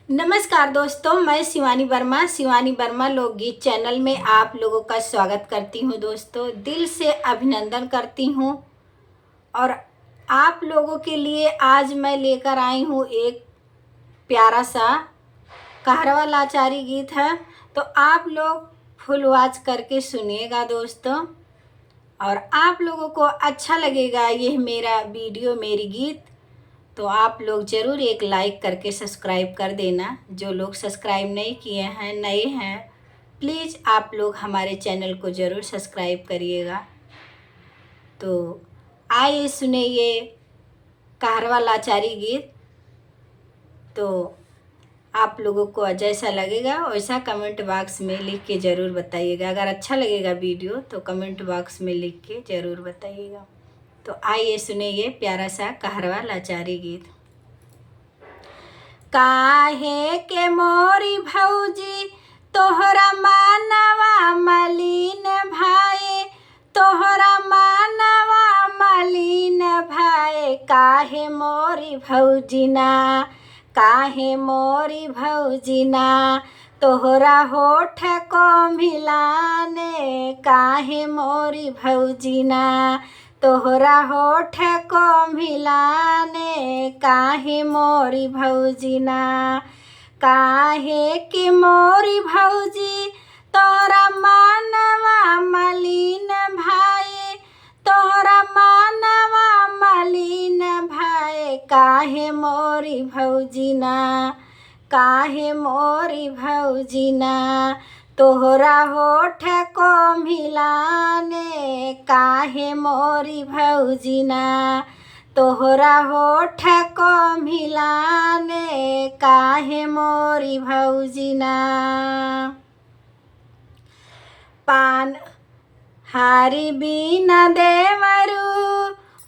नमस्कार दोस्तों, मैं शिवानी वर्मा लोकगीत चैनल में आप लोगों का स्वागत करती हूँ। दोस्तों, दिल से अभिनंदन करती हूँ और आप लोगों के लिए आज मैं लेकर आई हूँ एक प्यारा सा कहरवा लाचारी गीत है। तो आप लोग फुल वॉच करके सुनिएगा दोस्तों, और आप लोगों को अच्छा लगेगा यह मेरा वीडियो, मेरी गीत। तो आप लोग ज़रूर एक लाइक करके सब्सक्राइब कर देना। जो लोग सब्सक्राइब नहीं किए हैं, नए हैं, प्लीज़ आप लोग हमारे चैनल को ज़रूर सब्सक्राइब करिएगा। तो आइए सुने ये कहरवा लाचारी गीत। तो आप लोगों को जैसा लगेगा वैसा कमेंट बॉक्स में लिख के ज़रूर बताइएगा। अगर अच्छा लगेगा वीडियो तो कमेंट बॉक्स में लिख के ज़रूर बताइएगा। तो आइए सुने ये प्यारा सा कहरवा लाचारी गीत। काहे के मोरी भौजी तोहरा मानवा मलिन भाई, तोहरा मानवा मलिन भाई। काहे मोरी भौजी ना, काहे मोरी भौजी ना, तोहरा होठ को मिलाने। काहे मोरी भौजी ना, तोहरा होठ को मिलाने। काहे मोरी भौजी ना, काहे की मोरी भौजी तोरा मानवा मलिन भाई, तोरा मानवा मलिन भाई। काहे मोरी भौजी ना, काहे मोरी भौजी ना, तोहरा होठ को मिलाने। काहे मोरी भौजी ना, तोहरा होठ को मिलाने। काहे मोरी भौजी ना, पान हारी बिना देवरू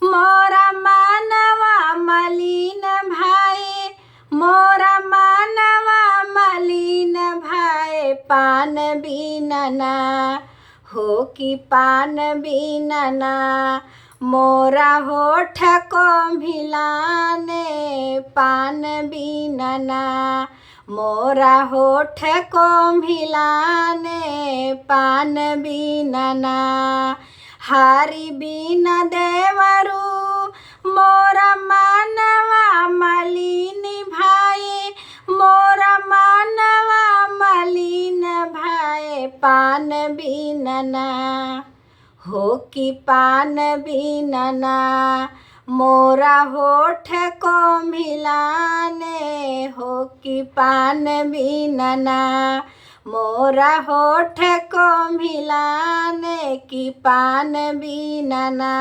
मोरा मानवा मलिन भाई, मोरा मानवा मलिन भाई। पान बिना ना हो कि पान बिना ना, मोरा होठ को मिलाने। पान बिना ना, मोरा होठ को मिलाने। पान बिना ना, हारी बिना देवरू मोरा मानवा मलिन भाई, मोरा मानवा मलिन भाई। पान बिना ना हो कि पान बिना ना, मोरा होठ को मिलाने। हो कि पान बिना ना, मोरा होठ को मिलाने। कि पान बिना ना,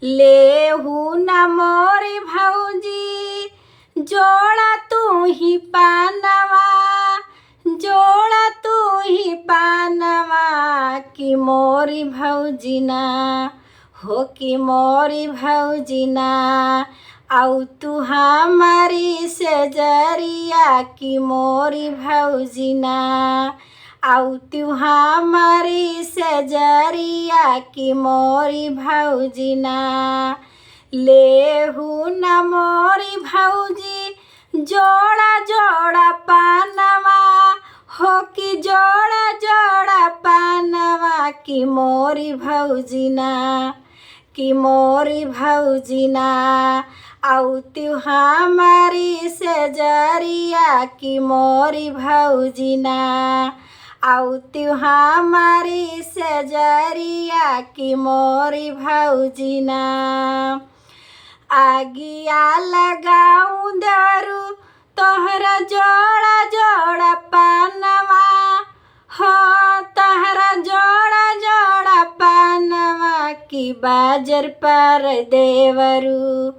लेहू न मोरी भौजी जोड़ा तू ही पानवा, जोड़ा तू ही पानवा। कि मोरी भौजी ना हो कि मोरी भौजी ना, आउ तू हमारी से जरिया। कि मोरी भौजी ना, आउ तू हमारी से जरिया। कि मोरी भौजी ना, लेहू न मोरी भौजी जोड़ा जोड़ा पानवा, हो कि जोड़ा जोड़ा पानवा। कि मोरी भौजी ना, कि मोरी भौजी ना, आउ तू हमारी से जरिया। कि मोरी भौजी ना, आउ तू हमारी से जरिया। कि मोरी भौजी ना, आगिया लगाऊं दारू तोहरा जोड़ा जोड़ा पानवा, हो तोहरा जोड़ा जोड़ा पानवा। कि बाजर पर देवरू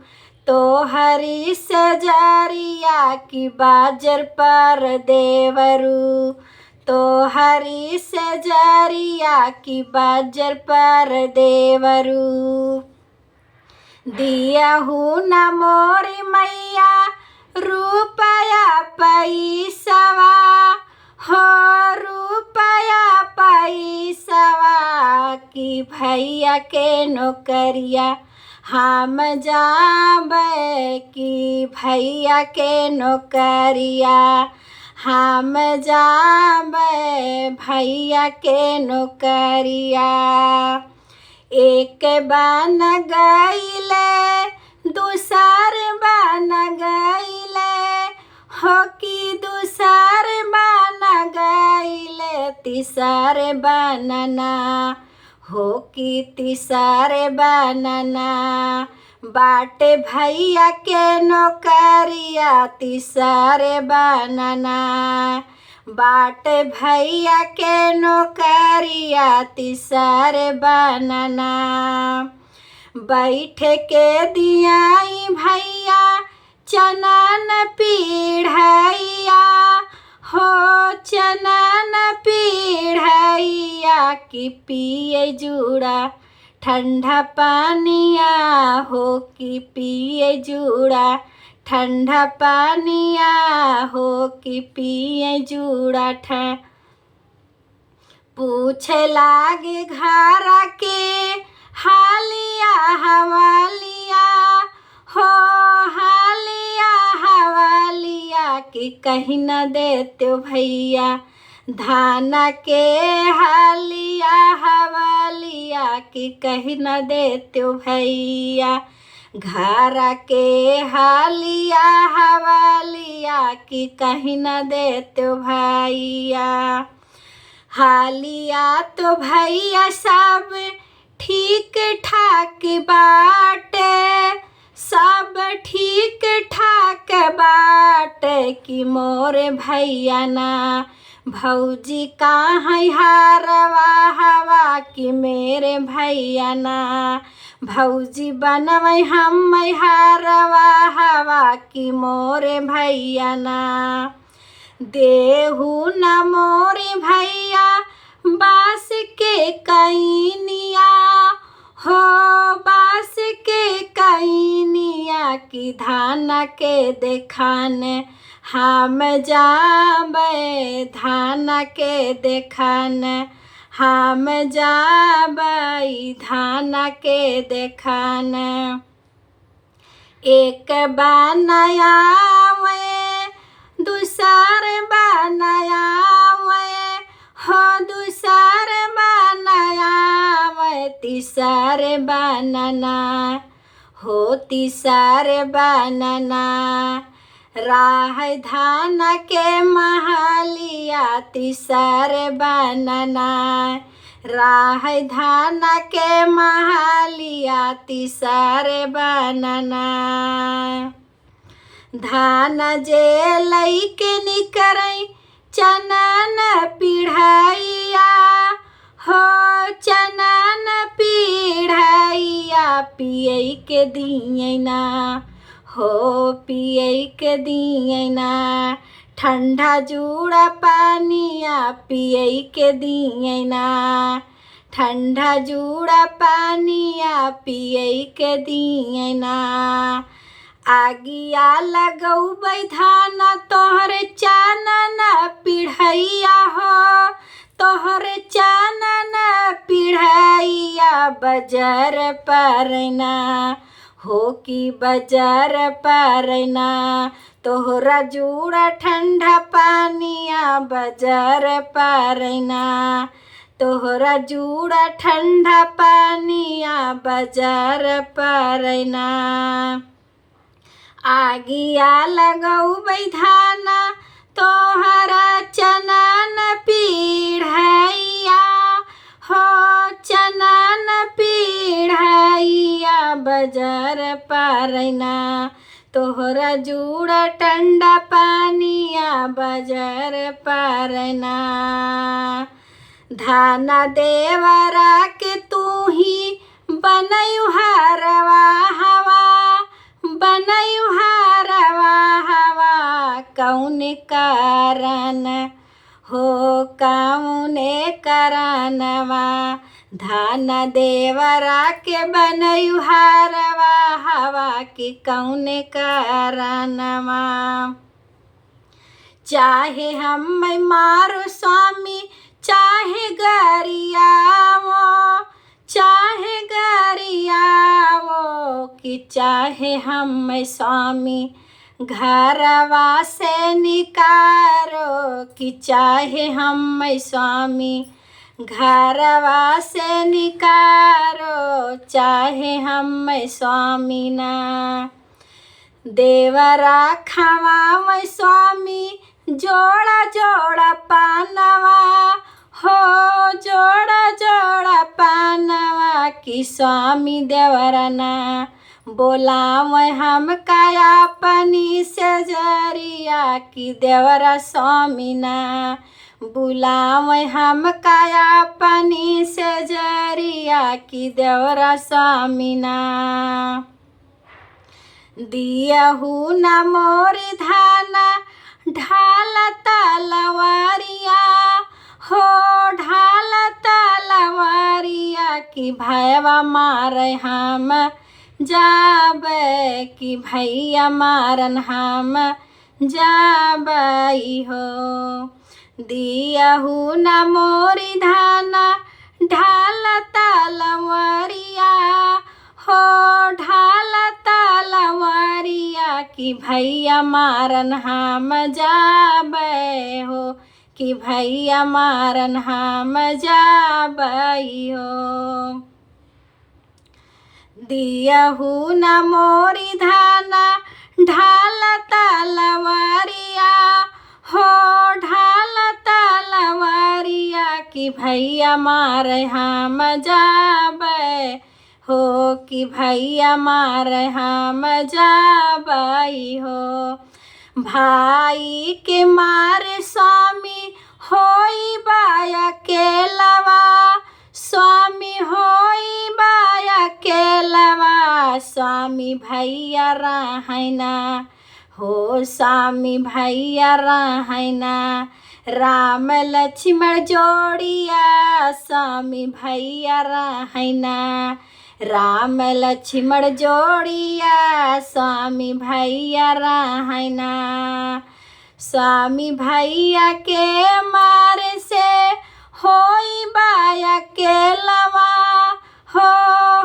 तोहरी सजरिया। कि बाजर पर देवरू तोहरी सजरिया। कि बाजर पर देवरू दिया हूँ न मोरी मैया रुपया पैसवा, हो रुपया पैसवा। कि भैया के नौकरिया हम जाबे की भैया के नौकरिया, हम जाबे भैया के नौकरिया। एक बन गईले दूसर बन गईले, हो कि दूसर बन गईले तीसर बनना, हो कि तीसर बनना। बाटे भैया के नौकरिया तीसर बनना, बाटे भैया के नौकरिया तीसर बनना। बैठ के दियाई भैया चनन पीढ़ैया, हो चनन पीढ़ैया कि पिए जुड़ा ठंडा पानिया, हो कि पिए जुड़ा ठंडा पानिया, हो कि पिए जुड़ा पूछे लागे घर के हालिया हवालिया, हो हालिया हवालिया कि कहीं न देते भैया धान के हालिया हवालिया कि कहीं न देते भैया घर के हालिया हवालिया कि कहीं न देते भैया। हालिया तो भैया सब ठीक ठाक बाटे, सब ठीक ठाक बाटे कि मोरे भैया ना भौजी कहाँ हारवा हवा कि मेरे भैया ना भौजी बनवै हम हारवा हवा कि मोरे भैया ना। देहु न मोरे भैया बास के कैनिया, हो बास के कैनिया कि धान के देखान हम जाबे धान के देखान, हम जाबे धान के देखान। एक बनायावे दूसर बनायावे, हो दूसर बनायावे तीसर बनना, हो तीसर बनना। राह धान के महलिया तीसर बनना, राह धान के महलिया तीसर बनना। धान जे लैके निकरै चनन पीढ़ैया, हो चनन पीढ़ैया पियै के दियना, हो पियै के दियना। ठंडा जुड़ा पानिया पियै के दियना, ठंडा जुड़ा पानिया पियै के दियना। आगिया लगौबै धान तोहरे चानन पीढ़ैया, हो तोहरे चानन पीढ़ैया बजर परना, हो कि बजर परना। तोहरा जुड़ा ठंडा पानिया बजर परना, तोहरा जुड़ा ठंडा पानिया बजर परना। आगिया लगौबै धान तोहरा चनन पीढ़ैया, हो चनन पीढ़ैया बजर परना। तोहरा जुड़ा ठंडा पानिया बजर परना। धान देवरा के तू ही बनयु हरवा हवा, बनयु हरवा हवा कौन कारण, हो कौन कारणवा। धान देवरा के बनयु हरवा हवा कि कौन कारणवा। चाहे हम मारो स्वामी चाहे गरियावो, चाहे गरियावो वो कि चाहे हम स्वामी घरवा से निकारो, कि चाहे हम स्वामी घरवा से निकारो, चाहे हम स्वामी ना देवरा खवा स्वामी जोड़ा जोड़ा पानवा हो, जोड़ा जोड़ा पानवा कि स्वामी देवरना बोलाव हम काया पनी से जरिया, कि देवरा स्वामी ना बुलाव हम काया पनी से जरिया, कि देवरा स्वामी ना दियहु न मोरी धाना ढाल तलवारिया हो, ढाल तलवारिया कि भैया मारे हम जाबे, कि भैया मारन हम जाबई हो। दियहु न मोरी धाना ढाल तलवारिया हो, ढाल तलवारिया कि भैया मारन हम जाबे हो, कि भैया मारन हम जाबई हो। दियहु न मोरी धाना ढाल तलवारिया हो, ढाल तलवारिया कि भैया मारे हम जाबे हो, कि भैया मारे हम जाबई हो। भाई के मारे स्वामी होई बाया केलवा, स्वामी होई बाया केलवा, स्वामी भैया रहना हो, स्वामी भैया रहना राम लक्ष्मण जोड़िया, स्वामी भैया रहना राम लक्ष्मण जोड़िया, स्वामी भैया रहना। स्वामी भैया के मारे से होई बाया केलवा हो,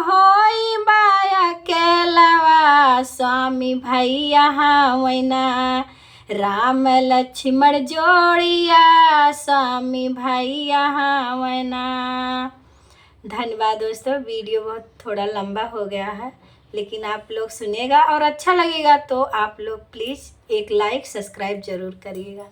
होई बाया केलवा, स्वामी भैया हवैना राम लक्ष्मण जोड़िया, स्वामी भैया हवैना। धन्यवाद दोस्तों, वीडियो बहुत थोड़ा लंबा हो गया है, लेकिन आप लोग सुनिएगा और अच्छा लगेगा तो आप लोग प्लीज़ एक लाइक सब्सक्राइब ज़रूर करिएगा।